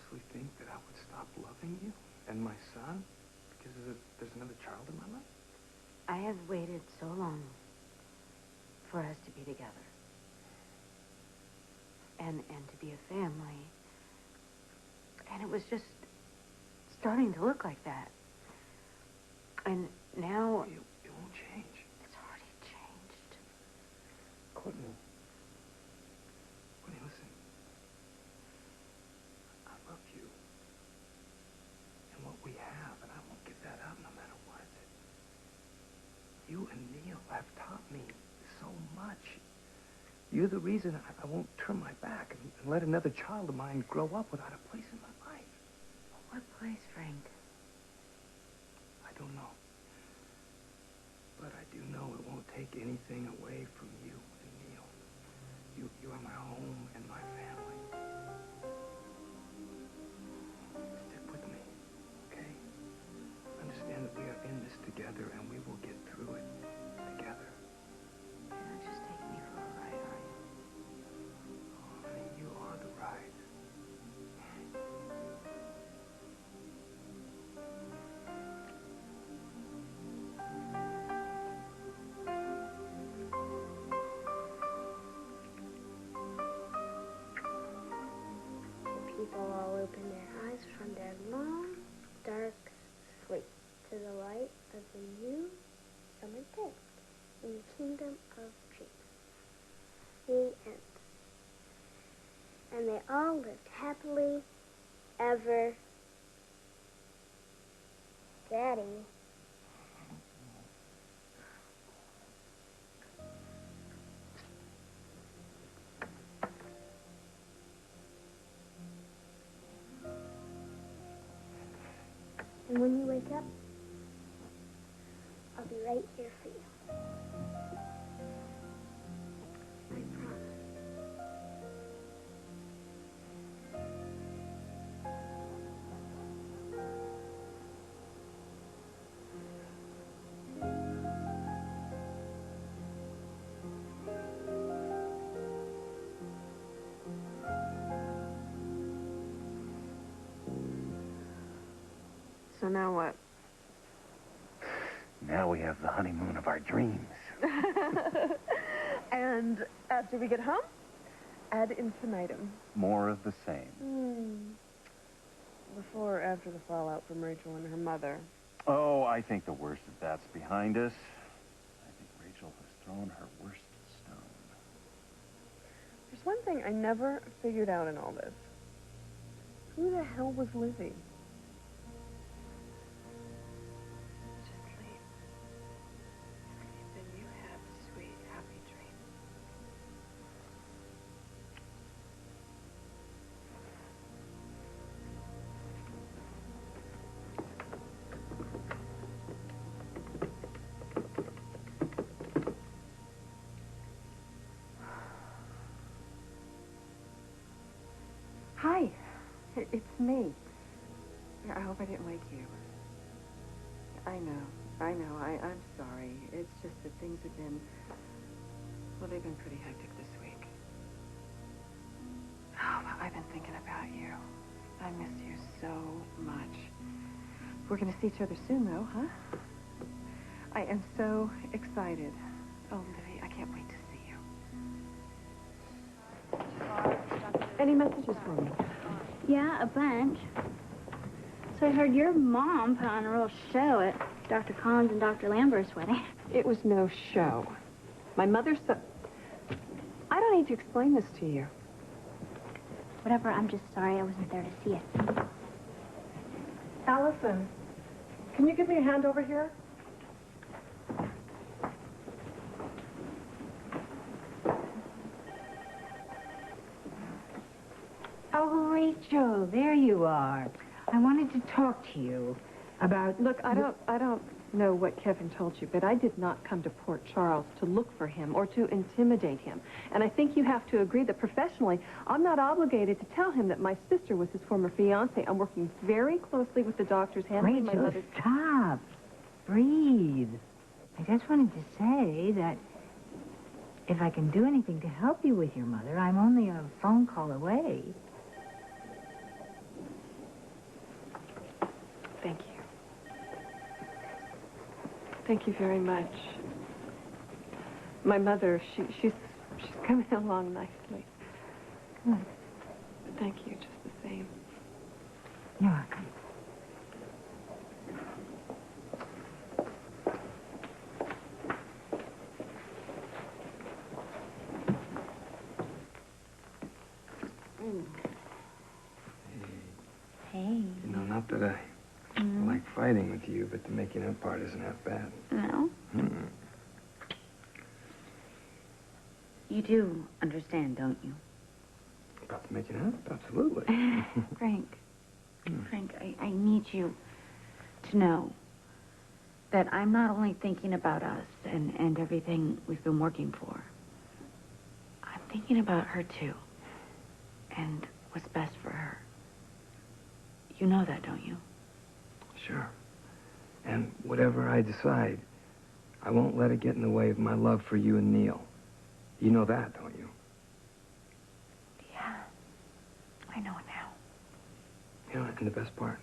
honestly think that I would stop loving you and my son because there's another child in my life? I have waited so long for us to be together. And to be a family. And it was just starting to look like that. And now... It won't change. It's already changed. Courtney, listen. I love you. And what we have, and I won't give that up no matter what. You and Neil have taught me so much. You're the reason I won't turn my back and let another child of mine grow up without a place in my life. What place, Frank? I don't know. But I do know it won't take anything away from you and Neil. You are my home and my family. Stick with me, okay? Understand that we are in this together and we will get through it together. You're not just taking me for a ride, are you? Oh, honey, you are the ride. People all open their eyes from their long, dark sleep to the light of the new summer day in the kingdom of dreams. The end. And they all lived happily ever. Daddy. And when you wake up, I'll be right here for you. I promise. So now what? Now we have the honeymoon of our dreams. And after we get home, ad infinitum. More of the same. Before or after the fallout from Rachel and her mother? Oh, I think the worst of that's behind us. I think Rachel has thrown her worst stone. There's one thing I never figured out in all this. Who the hell was Lizzie? Just sleep. Sleep and you have sweet, happy dreams. Hi, it's me. I hope I didn't wake you. I know. I'm sorry. It's just that things have been, well, they've been pretty hectic this week. Oh, I've been thinking about you. I miss you so much. We're going to see each other soon, though, huh? I am so excited. Oh, Livy, I can't wait to see you. Any messages for me? Yeah, a bunch. So I heard your mom put on a real show at Dr. Collins and Dr. Lambert's wedding. It was no show. My mother said... I don't need to explain this to you. Whatever, I'm just sorry I wasn't there to see it. Allison, can you give me a hand over here? Oh, Rachel, there you are. I wanted to talk to you about... Look, I don't know what Kevin told you, but I did not come to Port Charles to look for him or to intimidate him. And I think you have to agree that professionally, I'm not obligated to tell him that my sister was his former fiancée. I'm working very closely with the doctors handling my Rachel, mother's... stop. Breathe. I just wanted to say that if I can do anything to help you with your mother, I'm only a phone call away. Thank you very much. My mother, she's coming along nicely. Good. Thank you, just the same. You're welcome. Hey. You know, not that I like fighting with you, but the making up part isn't half bad. No? Hmm. You do understand, don't you? About the making up? Absolutely. Frank. Frank, I need you to know that I'm not only thinking about us and everything we've been working for. I'm thinking about her, too. And what's best for her. You know that, don't you? Sure. And whatever I decide, I won't let it get in the way of my love for you and Neil. You know that, don't you? Yeah. I know it now. You know, and the best part?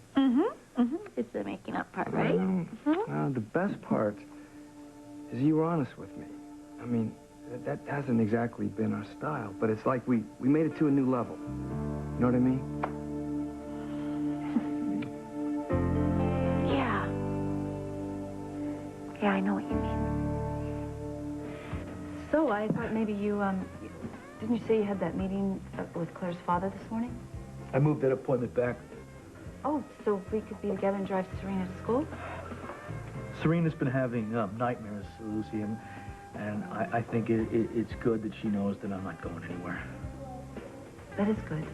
It's the making up part, Well, right? the best part is you were honest with me. I mean, that hasn't exactly been our style, but it's like we made it to a new level. You know what I mean? Yeah. Yeah, I know what you mean. So, I thought maybe you, didn't you say you had that meeting with Claire's father this morning? I moved that appointment back. Oh, so we could be together and drive Serena to school? Serena's been having nightmares, Lucy, and I think it's good that she knows that I'm not going anywhere. That is good.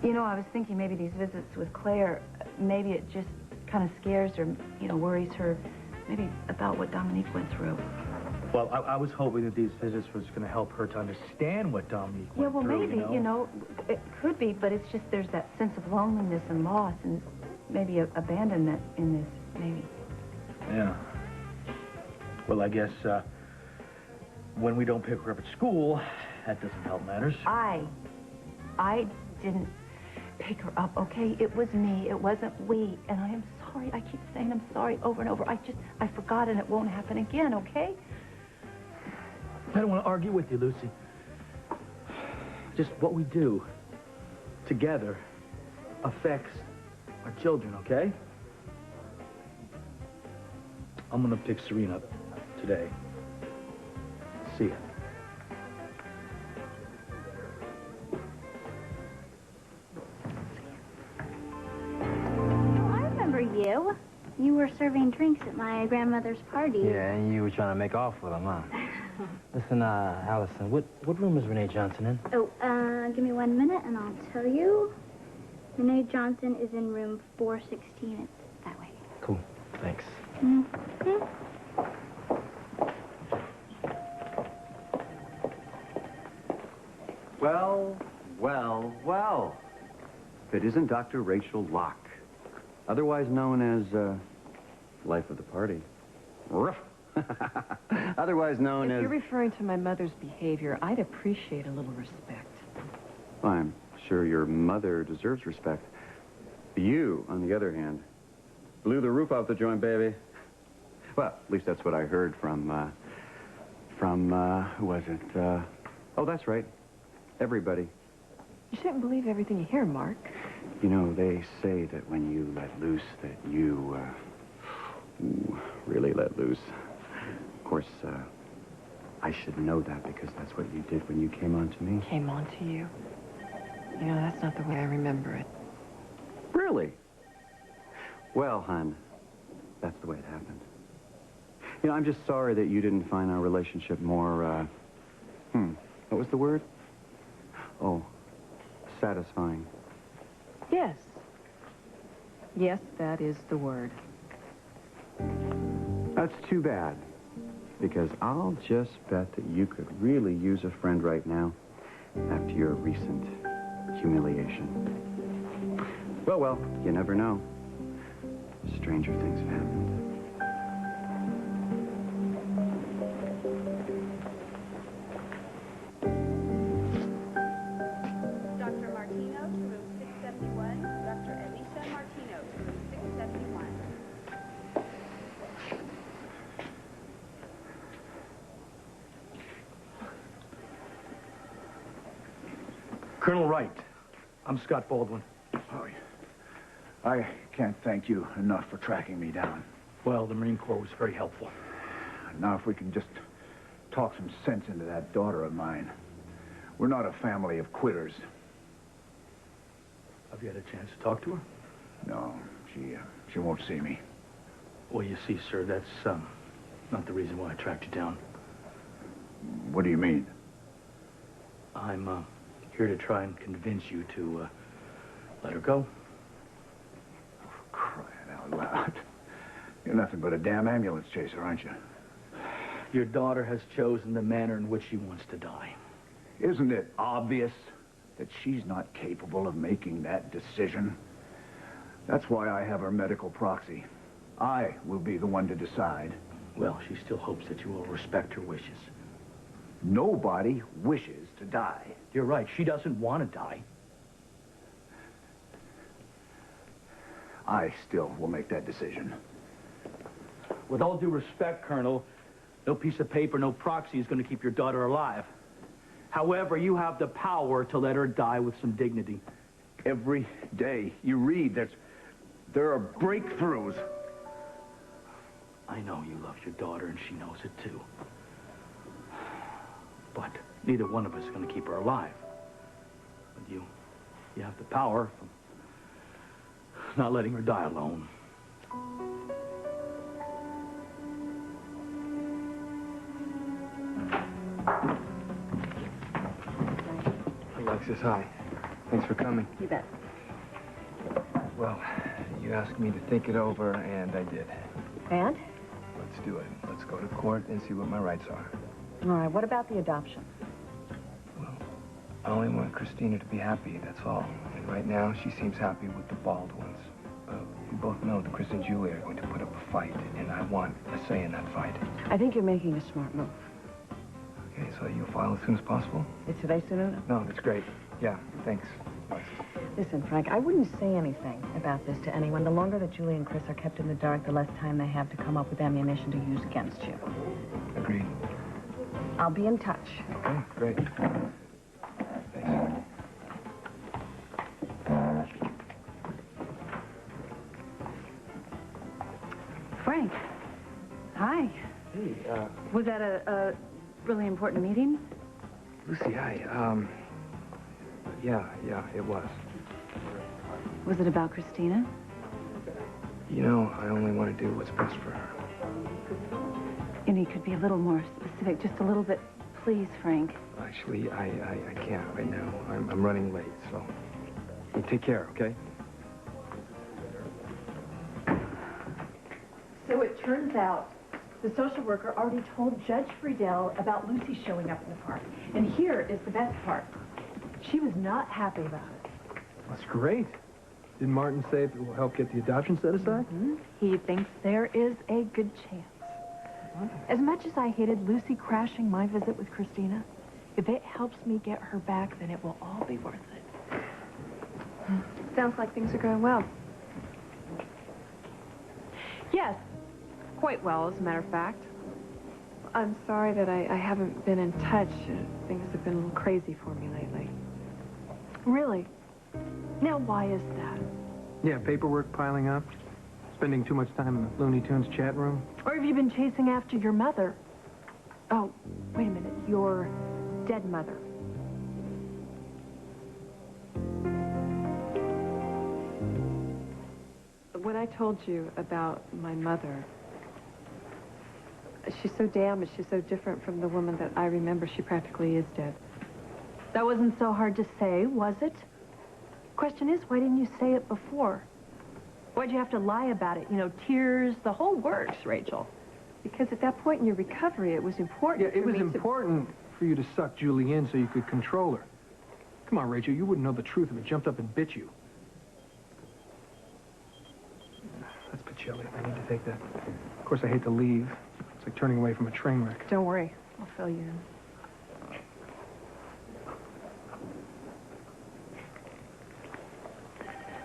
You know, I was thinking maybe these visits with Claire, maybe it just kind of scares her, you know, worries her, maybe about what Dominique went through. Well, I was hoping that these visits was going to help her to understand what Dominique went through, maybe, you know, it could be, but it's just there's that sense of loneliness and loss and maybe abandonment in this, maybe. Yeah. Well, I guess when we don't pick her up at school, that doesn't help matters. I didn't pick her up, okay? It was me. It wasn't we. And I am sorry. I keep saying I'm sorry over and over. I forgot and it won't happen again, okay? I don't want to argue with you, Lucy. Just what we do together affects our children, okay? I'm going to pick Serena up today. See ya. Oh, I remember you. You were serving drinks at my grandmother's party. Yeah, and you were trying to make off with him, huh? Listen, Allison, what room is Renee Johnson in? Oh, give me 1 minute and I'll tell you. Renee Johnson is in room 416. It's that way. Cool, thanks. Well, well, well. If it isn't Dr. Rachel Locke, otherwise known as, life of the party. Ruff. Otherwise known If as... you're referring to my mother's behavior, I'd appreciate a little respect. I'm sure your mother deserves respect. You, on the other hand, blew the roof off the joint, baby. Well, at least that's what I heard from, who was it? Oh, that's right. Everybody. You shouldn't believe everything you hear, Mark. You know, they say that when you let loose, that you, really let loose. Of course, I should know that because that's what you did when you came on to me. Came on to you. You know, that's not the way I remember it. Really? Well, hon, that's the way it happened. You know, I'm just sorry that you didn't find our relationship more, what was the word? Oh, satisfying. Yes. Yes, that is the word. That's too bad, because I'll just bet that you could really use a friend right now after your recent humiliation. Well, well, you never know. Stranger things have happened. Dr. Martino to room 671. Dr. Alicia Martino to room 671. Colonel Wright, I'm Scott Baldwin. Oh, I can't thank you enough for tracking me down. Well, the Marine Corps was very helpful. Now, if we can just talk some sense into that daughter of mine. We're not a family of quitters. Have you had a chance to talk to her? No, she won't see me. Well, you see, sir, that's not the reason why I tracked you down. What do you mean? I'm here to try and convince you to let her go. For crying out loud. You're nothing but a damn ambulance chaser, aren't you? Your daughter has chosen the manner in which she wants to die. Isn't it obvious that she's not capable of making that decision? That's why I have her medical proxy. I will be the one to decide. Well, she still hopes that you will respect her wishes. Nobody wishes to die. You're right. She doesn't want to die. I still will make that decision. With all due respect, Colonel, no piece of paper, no proxy is going to keep your daughter alive. However, you have the power to let her die with some dignity. Every day you read, there are breakthroughs. I know you love your daughter, and she knows it too. But neither one of us is going to keep her alive. But you have the power of not letting her die alone. Alexis, hi. Thanks for coming. You bet. Well, you asked me to think it over, and I did. And? Let's do it. Let's go to court and see what my rights are. All right, what about the adoption? Well, I only want Christina to be happy, that's all. And right now, she seems happy with the Baldwins. We both know that Chris and Julie are going to put up a fight, and I want a say in that fight. I think you're making a smart move. Okay, so you'll file as soon as possible? Is today soon enough? No, that's great. Yeah, thanks. Alexis. Listen, Frank, I wouldn't say anything about this to anyone. The longer that Julie and Chris are kept in the dark, the less time they have to come up with ammunition to use against you. Agreed. I'll be in touch. Okay, great. Thanks. Frank. Hi. Hey, Was that a really important meeting? Lucy, hi. Yeah, it was. Was it about Christina? You know, I only want to do what's best for her. And you could be a little more specific, just a little bit, please, Frank. Actually, I can't right now. I'm running late, so you take care, okay? So it turns out the social worker already told Judge Friedel about Lucy showing up in the park. And here is the best part. She was not happy about it. That's great. Didn't Martin say it will help get the adoption set aside? Mm-hmm. He thinks there is a good chance. As much as I hated Lucy crashing my visit with Christina, if it helps me get her back, then it will all be worth it. Sounds like things are going well. Yes, quite well, as a matter of fact. I'm sorry that I haven't been in touch. Things have been a little crazy for me lately. Really? Now, why is that? Yeah, paperwork piling up. Spending too much time in the Looney Tunes chat room. Or have you been chasing after your mother? Oh, wait a minute. Your dead mother. When I told you about my mother, she's so damaged, she's so different from the woman that I remember. She practically is dead. That wasn't so hard to say, was it? Question is, why didn't you say it before? Why'd you have to lie about it? You know, tears, the whole works, Rachel. Because at that point in your recovery, it was important. Yeah, it was important for you to suck Julie in so you could control her. Come on, Rachel, you wouldn't know the truth if it jumped up and bit you. That's chilly. I need to take that. Of course, I hate to leave. It's like turning away from a train wreck. Don't worry. I'll fill you in.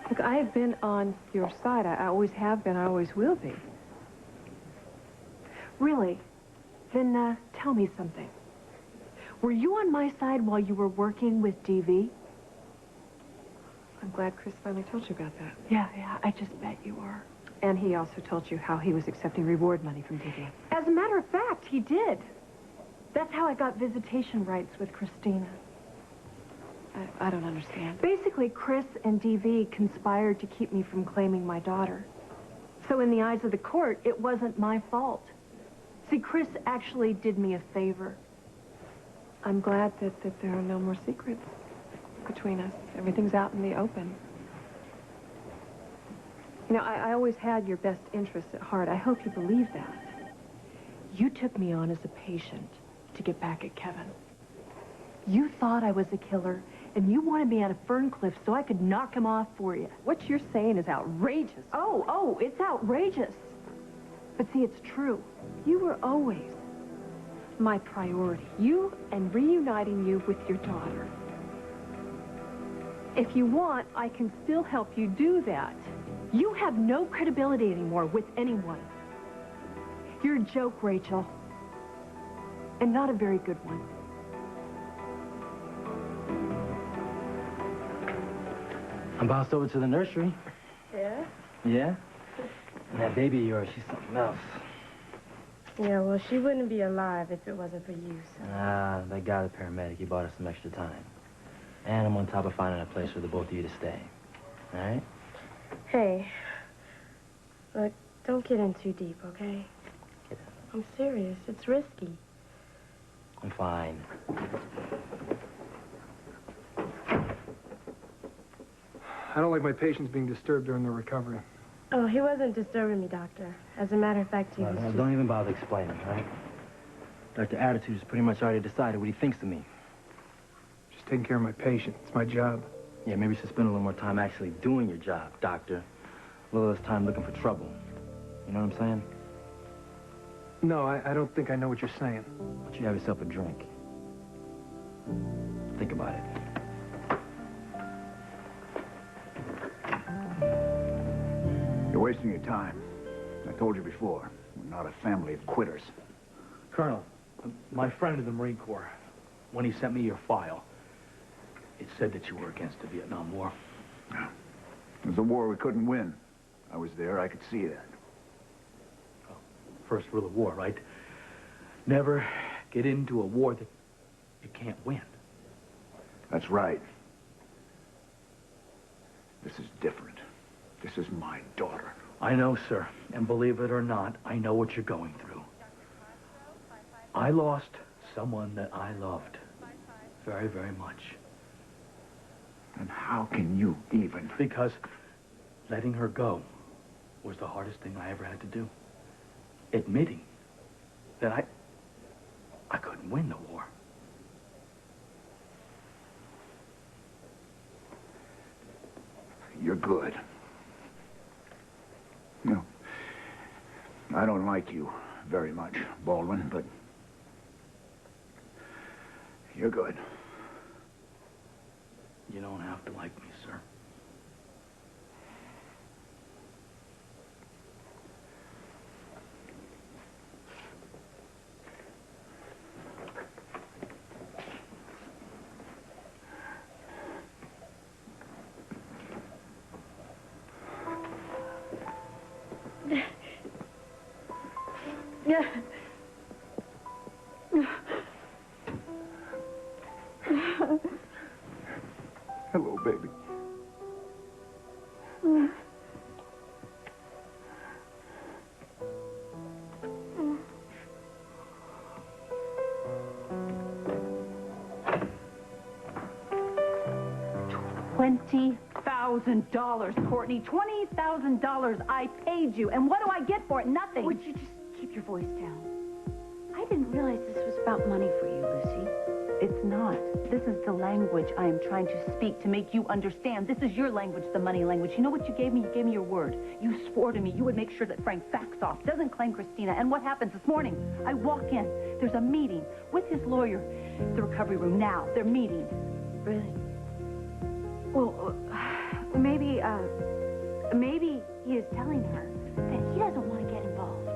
Look, I have been on your side. I always have been. I always will be. Really? Then tell me something. Were you on my side while you were working with DV? I'm glad Chris finally told you about that. Yeah, I just bet you were. And he also told you how he was accepting reward money from DV. As a matter of fact, he did. That's how I got visitation rights with Christina. I don't understand. Basically, Chris and DV conspired to keep me from claiming my daughter. So in the eyes of the court, it wasn't my fault. See, Chris actually did me a favor. I'm glad that there are no more secrets between us. Everything's out in the open. You know, I always had your best interests at heart. I hope you believe that. You took me on as a patient to get back at Kevin. You thought I was a killer, and you wanted me out of Ferncliff so I could knock him off for you. What you're saying is outrageous. Oh, it's outrageous. But see, it's true. You were always my priority. You and reuniting you with your daughter. If you want, I can still help you do that. You have no credibility anymore with anyone. You're a joke, Rachel. And not a very good one. I'm bounced over to the nursery. Yeah? Yeah? And that baby of yours, she's something else. Yeah, well, she wouldn't be alive if it wasn't for you, so. Ah, that guy, the paramedic, he bought us some extra time. And I'm on top of finding a place for the both of you to stay. All right? Hey, look, don't get in too deep, okay? I'm serious. It's risky. I'm fine. I don't like my patients being disturbed during their recovery. Oh, he wasn't disturbing me, Doctor. As a matter of fact, he was just... Don't even bother explaining, all right? Dr. Attitude has pretty much already decided what he thinks of me. Just taking care of my patient. It's my job. Yeah, maybe you should spend a little more time actually doing your job, doctor. A little less time looking for trouble. You know what I'm saying? No, I don't think I know what you're saying. Why don't you have yourself a drink? Think about it. You're wasting your time. I told you before, we're not a family of quitters. Colonel, my friend in the Marine Corps, when he sent me your file, it said that you were against the Vietnam War. It was a war we couldn't win. I was there, I could see that. First rule of war, right? Never get into a war that you can't win. That's right. This is different. This is my daughter. I know, sir. And believe it or not, I know what you're going through. I lost someone that I loved very, very much. And how can you even? Because letting her go was the hardest thing I ever had to do. Admitting that I couldn't win the war. You're good. No. I don't like you very much, Baldwin, but you're good. You don't have to like me, sir. Hello, baby. $20,000, Courtney. $20,000 I paid you. And what do I get for it? Nothing. Would you just keep your voice down? I didn't realize this was about money for you, Lucy. It's not. This is the language I am trying to speak to make you understand. This is your language, the money language. You know what you gave me? You gave me your word. You swore to me you would make sure that Frank backs off, doesn't claim Christina. And what happens this morning? I walk in. There's a meeting with his lawyer. The recovery room now. They're meeting. Really? Well, maybe he is telling her that he doesn't want to get involved.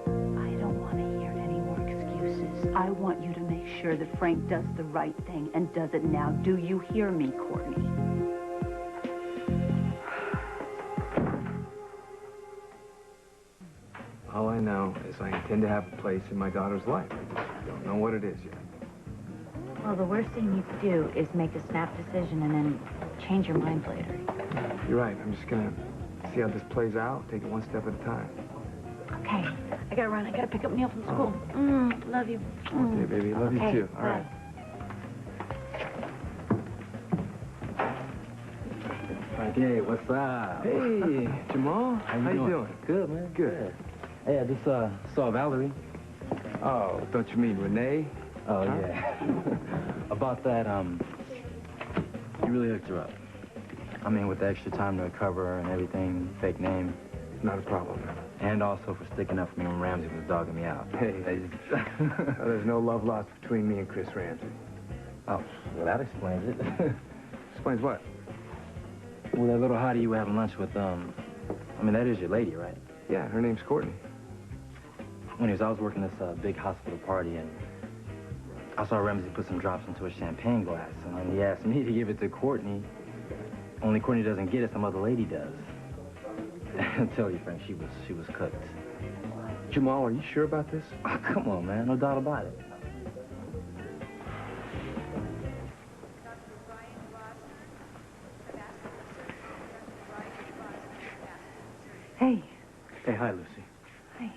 I don't want to hear any more excuses. I want you to make sure that Frank does the right thing and does it now. Do you hear me, Courtney? All I know is I intend to have a place in my daughter's life. I just don't know what it is yet. Well, the worst thing you could do is make a snap decision and then change your mind later. You're right. I'm just gonna see how this plays out, take it one step at a time. Okay, I gotta run. I gotta pick up Neil from school. Love you. Okay, baby. Love you too. All right. Hey, what's up? Hey, Jamal. How you doing? Good, man. Good. Hey, I just saw Valerie. Oh, don't you mean Renee? Oh, yeah. About that, you really hooked her up. I mean, with the extra time to recover and everything, fake name. Not a problem. And also for sticking up for me when Ramsey was dogging me out. Hey, there's no love lost between me and Chris Ramsey. Oh, well, that explains it. Explains what? Well, that little hottie you were having lunch with, I mean, that is your lady, right? Yeah, her name's Courtney. Anyways, I was working this big hospital party, and I saw Ramsey put some drops into a champagne glass, and he asked me to give it to Courtney. Only Courtney doesn't get it, some other lady does. I tell you, Frank, she was cooked. Jamal, are you sure about this? Oh, come on, man, no doubt about it. Hey. Hey, hi, Lucy. Hi.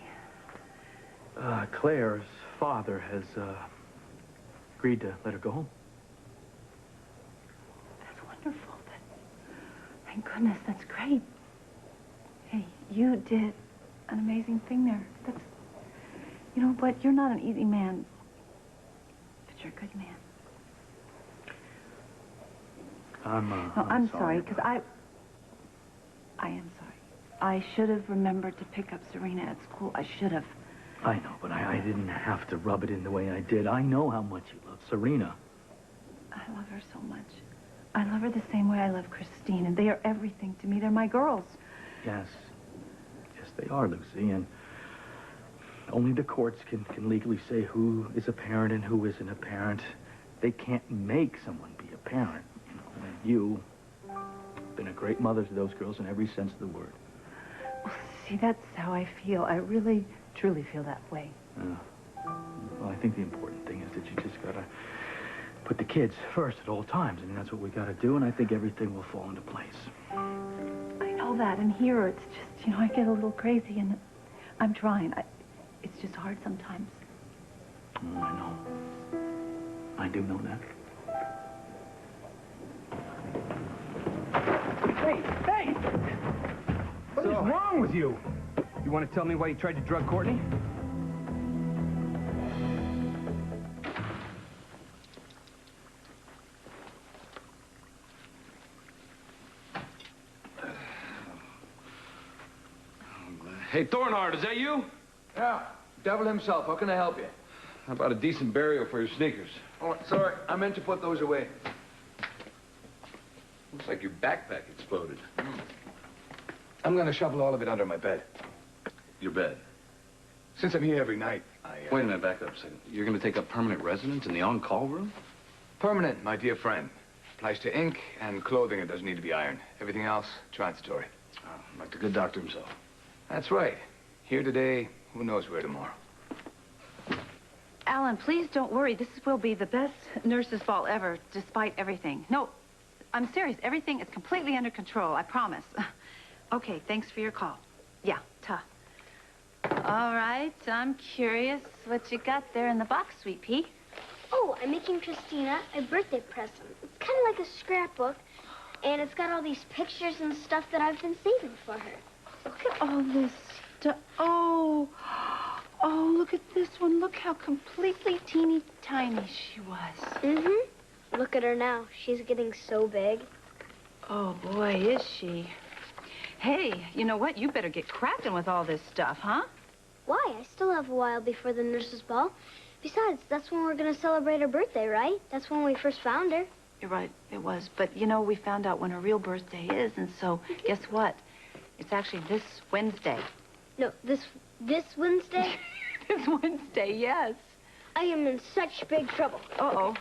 Claire's father has agreed to let her go home. That's wonderful. Thank goodness, that's great. Hey, you did an amazing thing there. That's, you know what, you're not an easy man, but you're a good man. I'm sorry, because I am sorry. I should have remembered to pick up Serena at school. I should have. I know, but I didn't have to rub it in the way I did. I know how much you love Serena. I love her so much. I love her the same way I love Christine, and they are everything to me. They're my girls. Yes. Yes, they are, Lucy, and only the courts can legally say who is a parent and who isn't a parent. They can't make someone be a parent, you know. And you've been a great mother to those girls in every sense of the word. Well, see, that's how I feel. I really, truly feel that way. Well, I think the important thing is that you just gotta put the kids first at all times. I mean, that's what we gotta do, and I think everything will fall into place. I know that, and here it's just, you know, I get a little crazy, and I'm trying. It's just hard sometimes. Oh, I know. I do know that. Hey! What is wrong with you? You want to tell me why you tried to drug Courtney? Hey, Thornhard, is that you? Yeah, devil himself. How can I help you? How about a decent burial for your sneakers? Oh, sorry. I meant to put those away. Looks like your backpack exploded. I'm going to shovel all of it under my bed. Your bed? Since I'm here every night, Wait a minute, back up a second. You're going to take up permanent residence in the on-call room? Permanent, my dear friend. Applies to ink and clothing that doesn't need to be ironed. Everything else, transitory. Like the good doctor himself. That's right. Here today, who knows where tomorrow. Alan, please don't worry. This will be the best nurse's ball ever, despite everything. No, I'm serious. Everything is completely under control, I promise. Okay, thanks for your call. Yeah, ta. All right, I'm curious what you got there in the box, Sweet Pea. Oh, I'm making Christina a birthday present. It's kind of like a scrapbook, and it's got all these pictures and stuff that I've been saving for her. Look at all this stuff. Oh, look at this one. Look how completely teeny tiny she was. Mm-hmm. Look at her now. She's getting so big. Oh, boy, is she. Hey, you know what? You better get cracking with all this stuff, huh? Why? I still have a while before the nurse's ball. Besides, that's when we're going to celebrate her birthday, right? That's when we first found her. You're right, it was. But, you know, we found out when her real birthday is, and so, guess what? It's actually this Wednesday. No, this Wednesday? This Wednesday, yes. I am in such big trouble. Uh-oh.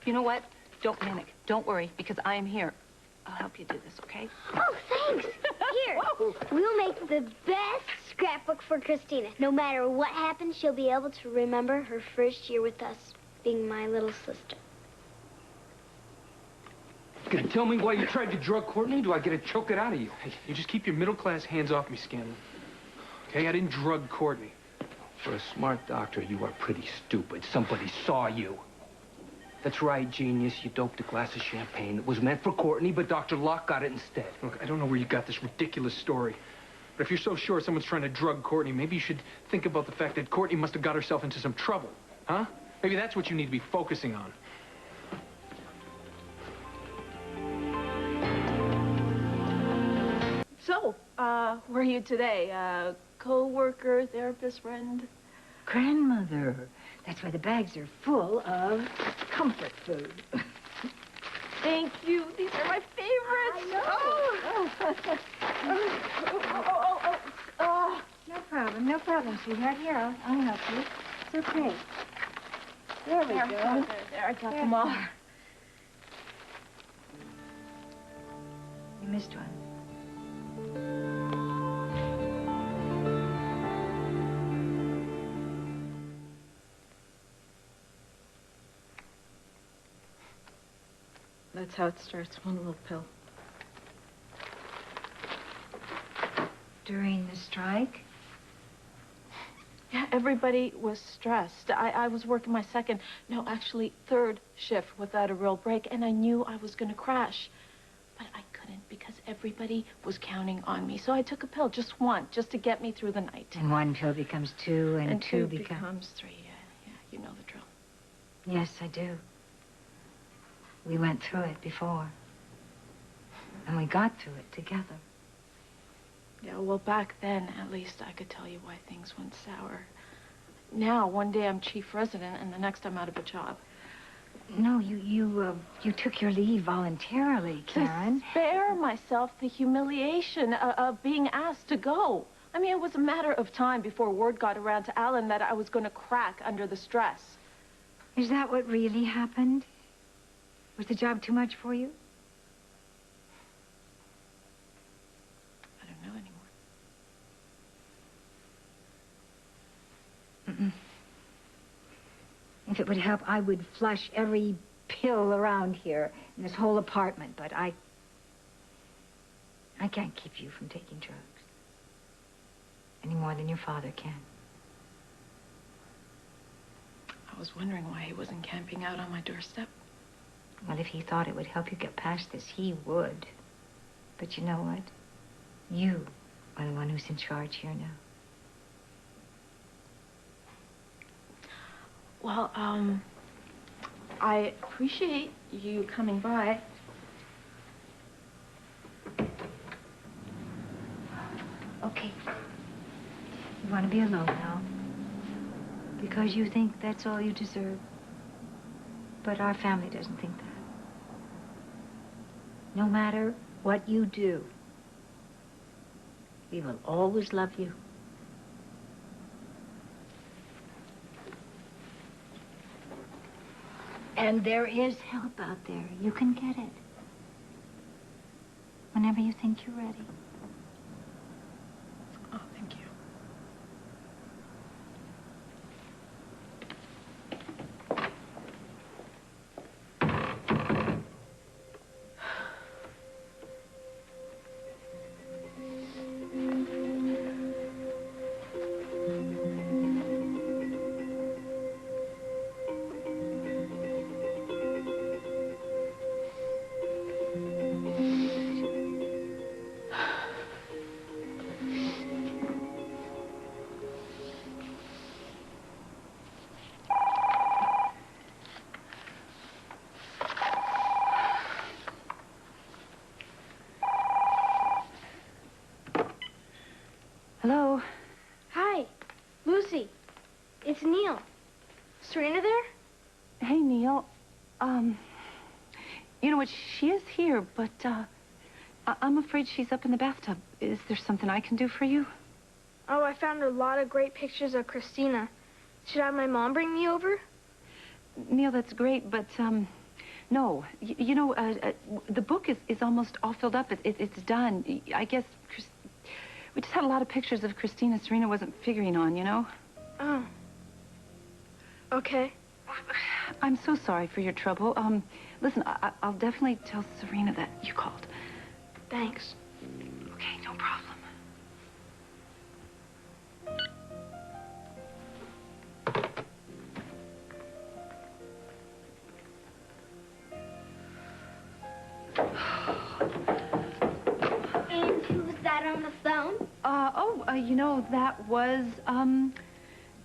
You know what? Don't panic. Don't worry, because I am here. I'll help you do this, okay? Oh, thanks. Here, we'll make the best scrapbook for Christina. No matter what happens, she'll be able to remember her first year with us, being my little sister. Gonna tell me why you tried to drug Courtney? Do I get to choke it out of you? Hey, you just keep your middle-class hands off me, Scanlon. Okay, I didn't drug Courtney. For a smart doctor, you are pretty stupid. Somebody saw you. That's right, genius. You doped a glass of champagne that was meant for Courtney, but Dr. Locke got it instead. Look, I don't know where you got this ridiculous story. But if you're so sure someone's trying to drug Courtney, maybe you should think about the fact that Courtney must have got herself into some trouble. Huh? Maybe that's what you need to be focusing on. So, where are you today? Co-worker, therapist, friend? Grandmother. That's why the bags are full of comfort food. Thank you. These are my favorites. Oh. No problem, sweetheart. Here, I'll help you. It's okay. There we go. There, I got them all. You missed one. That's how it starts, one little pill. During the strike? Yeah, everybody was stressed. I was working my third shift without a real break, and I knew I was going to crash. But I couldn't because everybody was counting on me. So I took a pill, just one, just to get me through the night. And one pill becomes two, and two becomes three. Yeah, you know the drill. Yes, I do. We went through it before. And we got through it together. Yeah, well, back then, at least, I could tell you why things went sour. Now, one day I'm chief resident, and the next I'm out of a job. No, you took your leave voluntarily, Karen. To spare myself the humiliation of being asked to go. I mean, it was a matter of time before word got around to Alan that I was going to crack under the stress. Is that what really happened? Was the job too much for you? I don't know anymore. If it would help, I would flush every pill around here in this whole apartment, but I can't keep you from taking drugs. Any more than your father can. I was wondering why he wasn't camping out on my doorstep. Well, if he thought it would help you get past this, he would. But you know what? You are the one who's in charge here now. Well, I appreciate you coming by. Okay. You want to be alone now? Because you think that's all you deserve. But our family doesn't think that. No matter what you do, we will always love you. And there is help out there. You can get it. Whenever you think you're ready. Oh, thank you. Hello? Hi, Lucy. It's Neil. Serena there? Hey, Neil. You know what? She is here, but, I'm afraid she's up in the bathtub. Is there something I can do for you? Oh, I found a lot of great pictures of Christina. Should I have my mom bring me over? Neil, that's great, but, No. You know, the book is almost all filled up. It's done. I guess we just had a lot of pictures of Christina Serena wasn't figuring on, you know? Oh. Okay. I'm so sorry for your trouble. Listen, I'll definitely tell Serena that you called. Thanks. Okay, no problem. And who was that on the phone? You know, that was,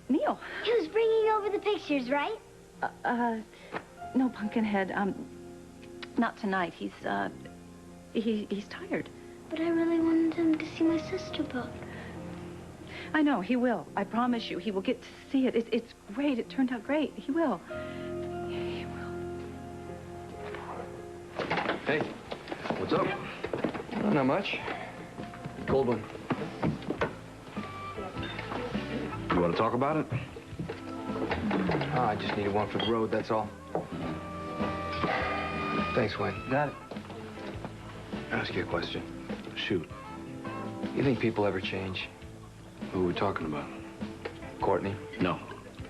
Neil. He was bringing over the pictures, right? No, Pumpkinhead, not tonight. He's tired. But I really wanted him to see my sister book. I know, he will. I promise you, he will get to see it. It's great. It turned out great. He will. He will. Hey, what's up? Oh, not much. Cold one. You want to talk about it? Oh, I just needed one for the road, that's all. Thanks, Wayne. Got it. I'll ask you a question. Shoot. You think people ever change? Who are we talking about? Courtney? No.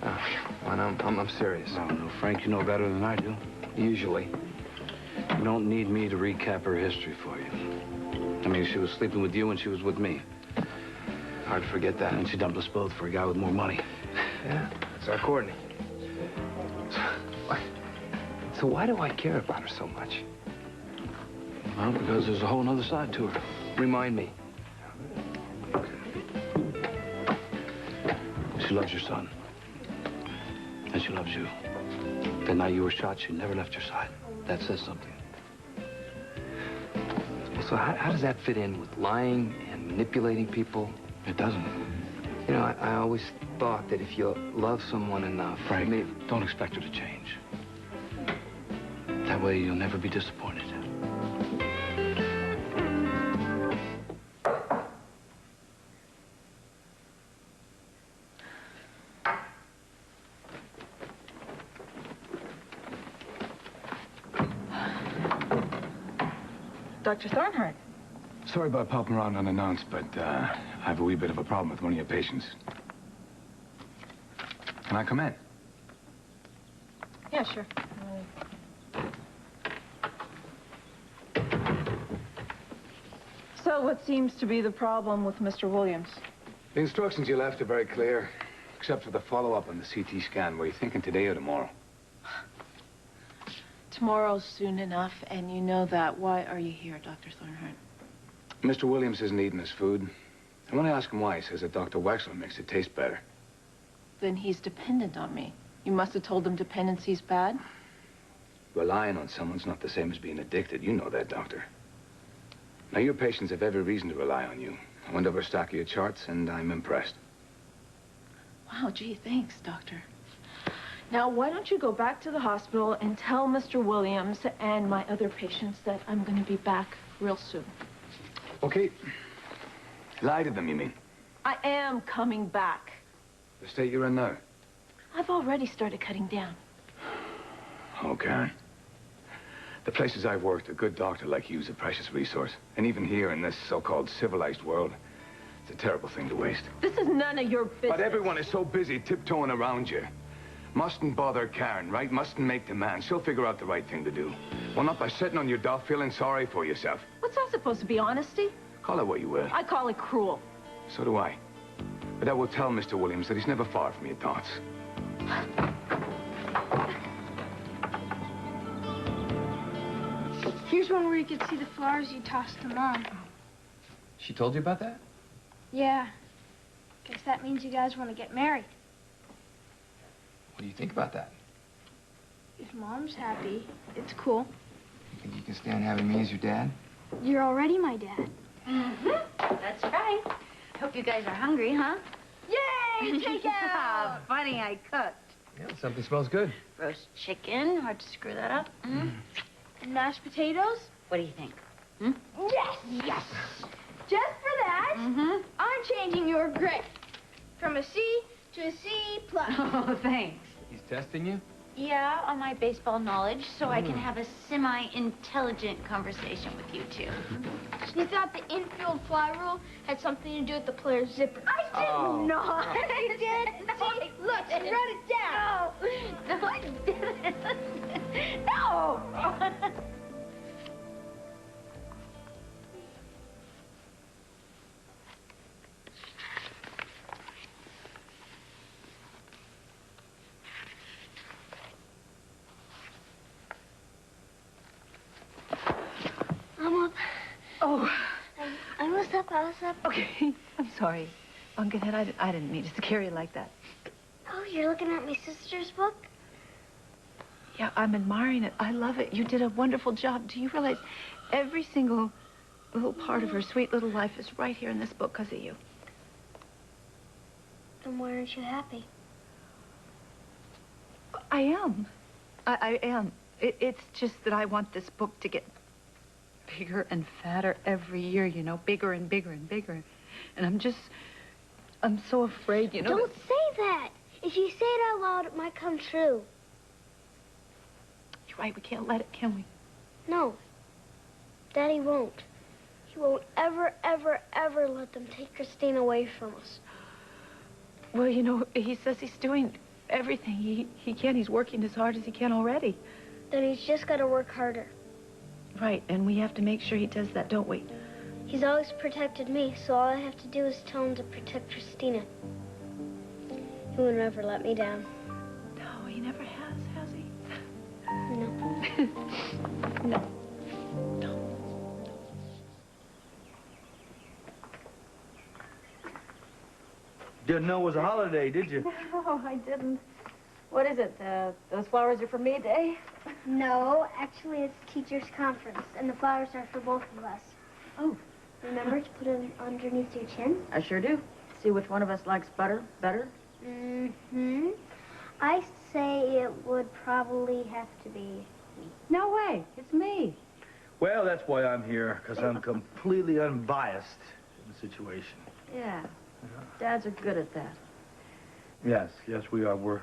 Oh, well, I'm serious. No, Frank, you know better than I do. Usually. You don't need me to recap her history for you. I mean, she was sleeping with you and she was with me. Hard to forget that. And she dumped us both for a guy with more money. Yeah, it's our Courtney. So why do I care about her so much? Well, because there's a whole other side to her. Remind me. She loves your son. And she loves you. The night you were shot, she never left your side. That says something. So how does that fit in with lying and manipulating people? It doesn't. You know, I always thought that if you love someone enough... Frank, don't expect her to change. That way you'll never be disappointed. Dr. Thornhart. Sorry about popping around unannounced, but I have a wee bit of a problem with one of your patients. Can I come in? Yeah, sure. So what seems to be the problem with Mr. Williams? The instructions you left are very clear, except for the follow-up on the CT scan. Were you thinking today or tomorrow? Tomorrow's soon enough, and you know that. Why are you here, Dr. Thornhart? Mr. Williams isn't eating his food. And when I ask him why, he says that Dr. Wexler makes it taste better. Then he's dependent on me. You must have told him dependency's bad. Relying on someone's not the same as being addicted. You know that, Doctor. Now, your patients have every reason to rely on you. I went over a stack of your charts, and I'm impressed. Wow, gee, thanks, Doctor. Now, why don't you go back to the hospital and tell Mr. Williams and my other patients that I'm going to be back real soon. Okay. Lie to them, you mean? I am coming back. The state you're in now? I've already started cutting down. Okay. The places I've worked, a good doctor like you is a precious resource. And even here in this so-called civilized world, it's a terrible thing to waste. This is none of your business. But everyone is so busy tiptoeing around you. Mustn't bother Karen, right? Mustn't make demands. She'll figure out the right thing to do. Well, not by sitting on your duff feeling sorry for yourself. What's that supposed to be, honesty? Call it what you will. I call it cruel. So do I. But I will tell Mr. Williams that he's never far from your thoughts. Here's one where you could see the flowers you tossed to Mom. She told you about that? Yeah. Guess that means you guys want to get married. What do you think about that? If Mom's happy, it's cool. You think you can stand having me as your dad? You're already my dad. Mm-hmm. That's right. I hope you guys are hungry, huh? Yay! Take out! Funny, I cooked. Yeah, something smells good. Roast chicken. Hard to screw that up. Mm. And mashed potatoes? What do you think? Hmm? Yes! Yes! Just for that, I'm changing your grade. From a C to a C+. Oh, thanks. He's testing you? Yeah, on my baseball knowledge, so I can have a semi-intelligent conversation with you two. You thought the infield fly rule had something to do with the player's zipper. I did not. You did? No, See, look, she wrote it down. No, I didn't. No. I'm up. Oh. I was up. Okay. I'm sorry. Pumpkinhead, I didn't mean to scare you like that. Oh, you're looking at my sister's book? Yeah, I'm admiring it. I love it. You did a wonderful job. Do you realize every single little part of her sweet little life is right here in this book because of you? Then why aren't you happy? I am. I am. It's just that I want this book to get bigger and fatter every year, you know, bigger and bigger and bigger. And I'm so afraid, you know. Don't say that. If you say it out loud, it might come true. You're right, we can't let it, can we? No. Daddy won't. He won't ever, ever, ever let them take Christine away from us. Well, you know, he says he's doing everything he can. He's working as hard as he can already. Then he's just got to work harder. Right, and we have to make sure he does that, don't we? He's always protected me, so all I have to do is tell him to protect Christina. He would never let me down. No, he never has he? No. No. Didn't know it was a holiday, did you? No, I didn't. What is it? Those flowers are for me today? No, actually it's teacher's conference, and the flowers are for both of us. Oh. Remember to put it underneath your chin? I sure do. See which one of us likes butter better? Mm-hmm. I say it would probably have to be me. No way. It's me. Well, that's why I'm here, because I'm completely unbiased in the situation. Yeah. Dads are good at that. Yes, we are. We're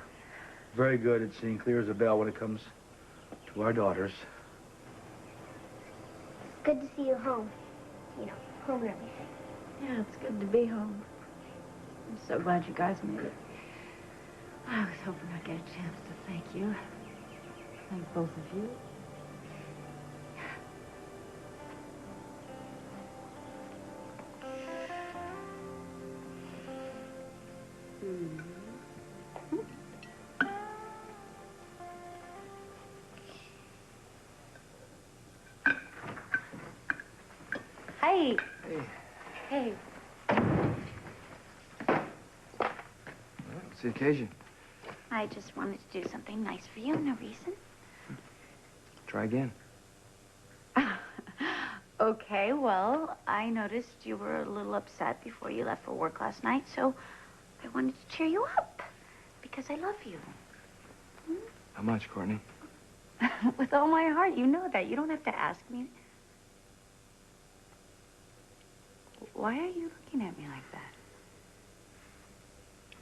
very good at seeing clear as a bell when it comes to our daughters. It's good to see you home. You know, home and everything. Yeah, it's good to be home. I'm so glad you guys made it. I was hoping I'd get a chance to thank you. Thank both of you. Hey. Hey. What's the occasion? I just wanted to do something nice for you, no reason. Try again. Okay, well, I noticed you were a little upset before you left for work last night, so I wanted to cheer you up because I love you. How much, Courtney? With all my heart, you know that. You don't have to ask me. Why are you looking at me like that?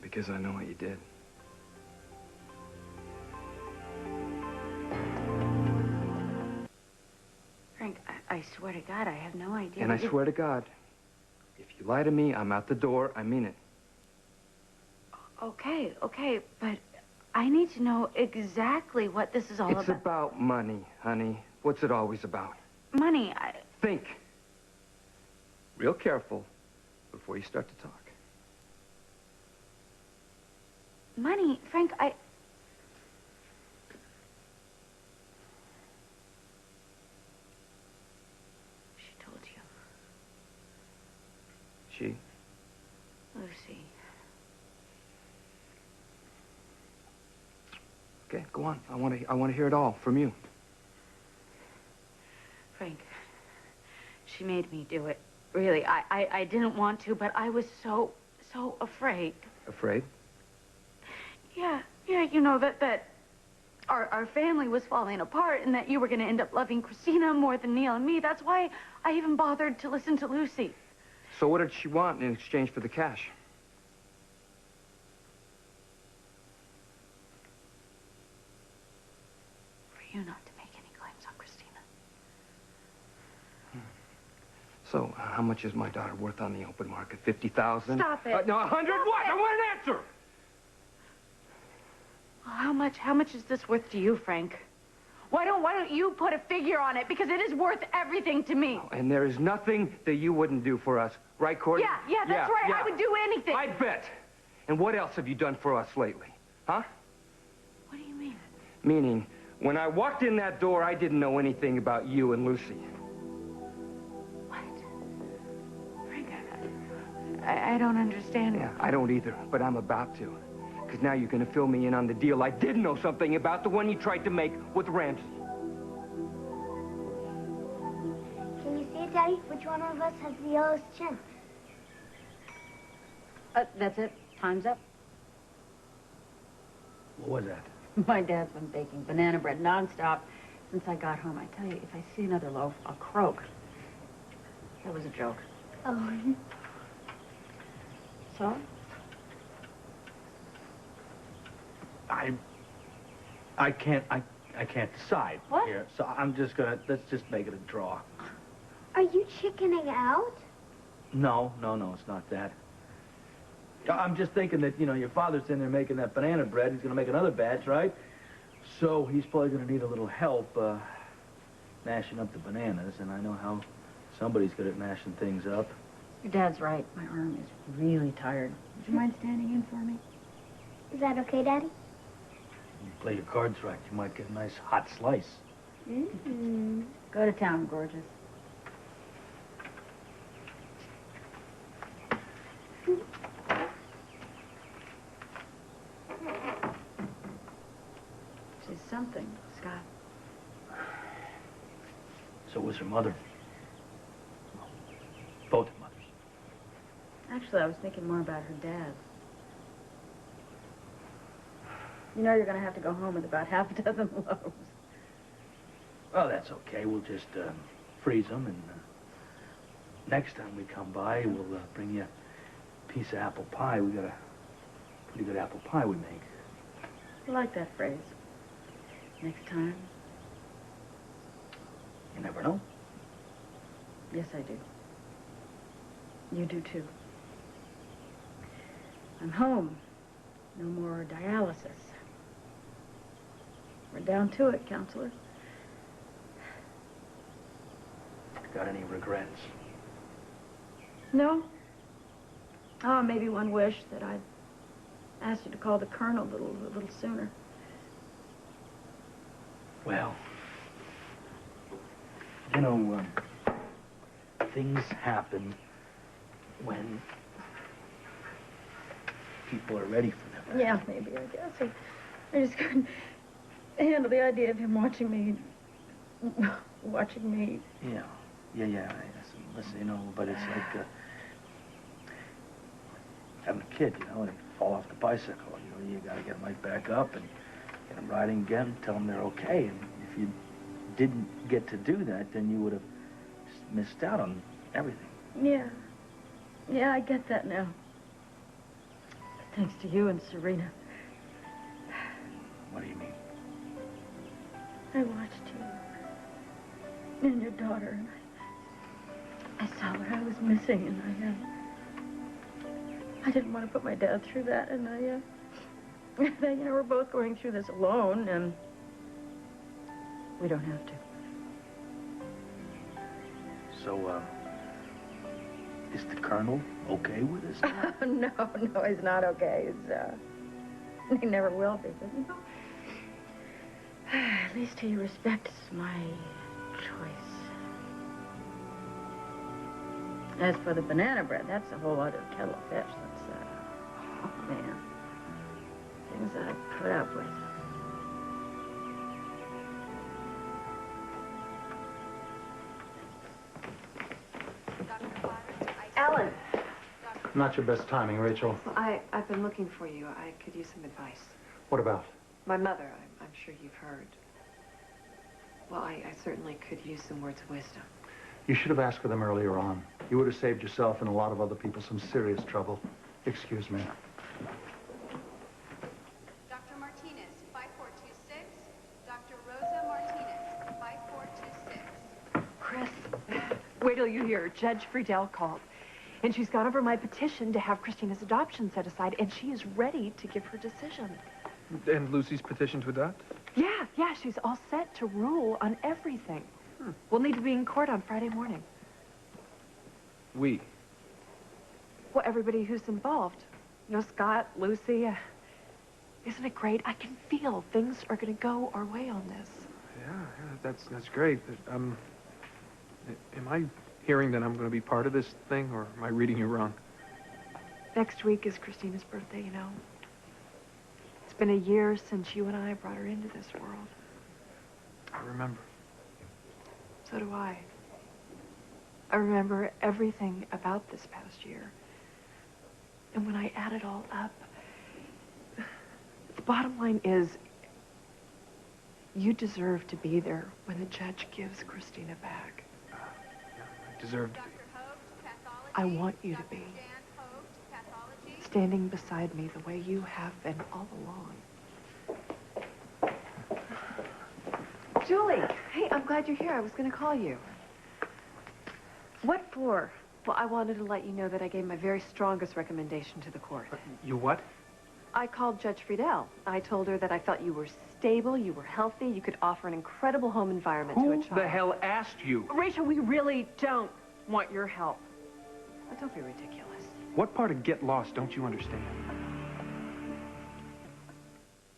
Because I know what you did. Frank, I swear to God, I have no idea. And I swear to God, if you lie to me, I'm out the door. I mean it. Okay, but I need to know exactly what this is all about. It's about money, honey. What's it always about? Money, Think. Real careful before you start to talk. Money, Frank, She told you. She? Lucy. Okay, go on. I want to hear it all from you. Frank, she made me do it. Really, I didn't want to, but I was so afraid. Afraid? Yeah, you know, that our family was falling apart and that you were going to end up loving Christina more than Neil and me. That's why I even bothered to listen to Lucy. So what did she want in exchange for the cash? So, how much is my daughter worth on the open market? 50,000? Stop it. No, 100 what? I want an answer! Well, how much is this worth to you, Frank? Why don't you put a figure on it? Because it is worth everything to me. And there is nothing that you wouldn't do for us. Right, Courtney? Yeah, that's right. I would do anything. I bet. And what else have you done for us lately? Huh? What do you mean? Meaning, when I walked in that door, I didn't know anything about you and Lucy. What? Frank, I don't understand. Yeah, I don't either, but I'm about to. Because now you're going to fill me in on the deal I did know something about, the one you tried to make with Ramsey. Can you see it, Daddy? Which one of us has the yellowest chin? That's it. Time's up. What was that? My dad's been baking banana bread nonstop since I got home. I tell you, if I see another loaf, I'll croak. That was a joke. Oh. So? I can't decide What? here. So I'm just gonna, let's just make it a draw. Are you chickening out? No, it's not that. I'm just thinking that, you know, your father's in there making that banana bread. He's gonna make another batch, right? So he's probably gonna need a little help, mashing up the bananas, and I know how somebody's good at mashing things up. Your dad's right. My arm is really tired. Would you mind standing in for me? Is that okay, Daddy? You play your cards right, you might get a nice hot slice. Mm-hmm. Go to town, gorgeous. She's something, Scott. So was her mother. Both mothers. Actually, I was thinking more about her dad. You know you're going to have to go home with about half a dozen loaves. Well, that's okay. We'll just freeze them, and next time we come by, we'll bring you a piece of apple pie. We got a pretty good apple pie we make. I like that phrase. Next time. You never know. Yes, I do. You do, too. I'm home. No more dialysis. We're down to it, counselor. Got any regrets? No? Oh, maybe one wish that I'd asked you to call the colonel a little sooner. Well, you know, things happen when people are ready for them. Yeah, maybe, I guess. I just couldn't handle the idea of him watching me. Yeah. Listen, you know, but it's like having a kid, you know, and fall off the bicycle. You know, you gotta get them right back up and get them riding again, tell them they're okay. And if you didn't get to do that, then you would have just missed out on everything. Yeah. Yeah, I get that now. Thanks to you and Serena. What do you mean? I watched you and your daughter, and I saw what I was missing, and I didn't want to put my dad through that, and you know, we're both going through this alone, and we don't have to. So, is the colonel okay with this? No, he's not okay. He never will be, but you know, at least he respects my choice. As for the banana bread, that's a whole other kettle of fish. That's, oh man, things I put up with. Ellen! Not your best timing, Rachel. I've been looking for you. I could use some advice. What about? My mother, I'm sure you've heard. Well, I certainly could use some words of wisdom. You should have asked for them earlier on. You would have saved yourself and a lot of other people some serious trouble. Excuse me. Dr. Martinez, 5426. Dr. Rosa Martinez, 5426. Chris, wait till you you here. Judge Friedel called. And she's gone over my petition to have Christina's adoption set aside, and she is ready to give her decision. And Lucy's petition to adopt? Yeah, she's all set to rule on everything. We'll need to be in court on Friday morning. We? Well, everybody who's involved. You know, Scott, Lucy. Isn't it great? I can feel things are going to go our way on this. Yeah, that's great. Am I hearing that I'm going to be part of this thing, or am I reading you wrong? Next week is Christina's birthday, you know. It's been a year since you and I brought her into this world. I remember. So do I. I remember everything about this past year. And when I add it all up, the bottom line is, you deserve to be there when the judge gives Christina back. I deserve to be. I want you to be. Standing beside me the way you have been all along. Julie, hey, I'm glad you're here. I was going to call you. What for? Well, I wanted to let you know that I gave my very strongest recommendation to the court. You what? I called Judge Friedel. I told her that I felt you were stable, you were healthy, you could offer an incredible home environment to a child. Who the hell asked you? Rachel, we really don't want your help. But don't be ridiculous. What part of get lost don't you understand?